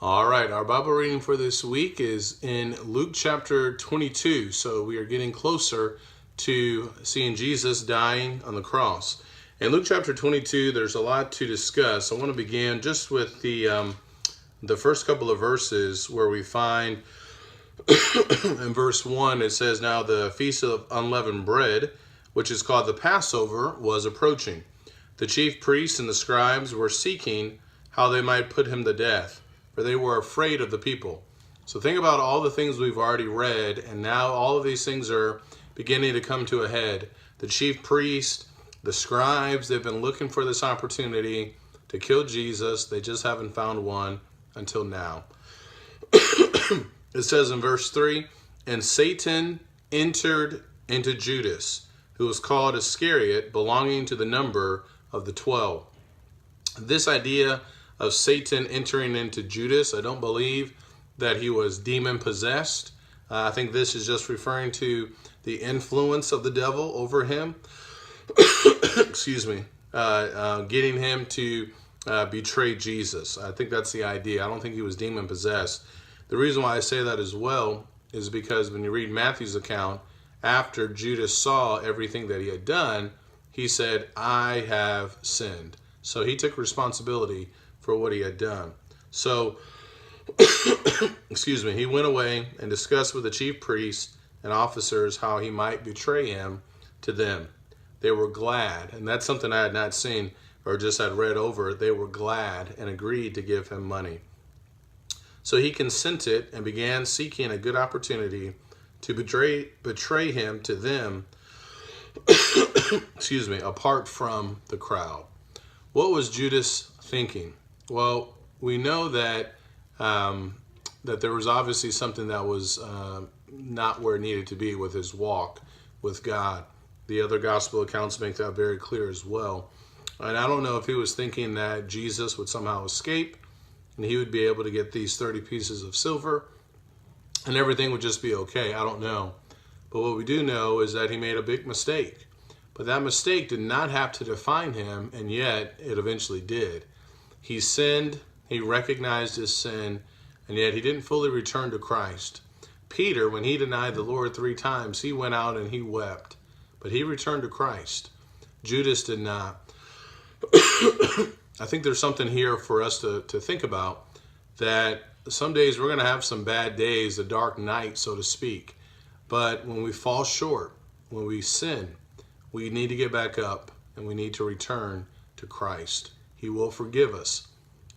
All right, our Bible reading for this week is in Luke chapter 22. So we are getting closer to seeing Jesus dying on the cross. In Luke chapter 22, there's a lot to discuss. I want to begin just with the first couple of verses where we find in verse 1, it says, "Now the feast of unleavened bread, which is called the Passover, was approaching. The chief priests and the scribes were seeking how they might put him to death, for they were afraid of the people." So think about all the things we've already read, and now all of these things are beginning to come to a head. The chief priest, the scribes, they've been looking for this opportunity to kill Jesus. They just haven't found one until now. It says in verse 3, "And Satan entered into Judas, who was called Iscariot, belonging to the number of the 12. This idea of Satan entering into Judas, I don't believe that he was demon possessed. I think this is just referring to the influence of the devil over him. Excuse me. Getting him to betray Jesus. I think that's the idea. I don't think he was demon possessed. The reason why I say that as well is because when you read Matthew's account, after Judas saw everything that he had done, he said, "I have sinned." So he took responsibility for what he had done. So, excuse me, he went away and discussed with the chief priests and officers how he might betray him to them. They were glad, and that's something I had not seen or just had read over. They were glad and agreed to give him money. So he consented and began seeking a good opportunity to betray him to them, excuse me, apart from the crowd. What was Judas thinking? Well, we know that that there was obviously something that was not where it needed to be with his walk with God. The other gospel accounts make that very clear as well. And I don't know if he was thinking that Jesus would somehow escape and he would be able to get these 30 pieces of silver and everything would just be okay. I don't know. But what we do know is that he made a big mistake. But that mistake did not have to define him, and yet it eventually did. He sinned, he recognized his sin, and yet he didn't fully return to Christ. Peter, when he denied the Lord 3 times, he went out and he wept. But he returned to Christ. Judas did not. I think there's something here for us to think about, that some days we're going to have some bad days, a dark night, so to speak. But when we fall short, when we sin, we need to get back up and we need to return to Christ. He will forgive us.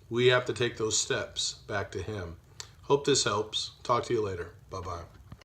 We have to take those steps back to him. Hope this helps. Talk to you later. Bye-bye.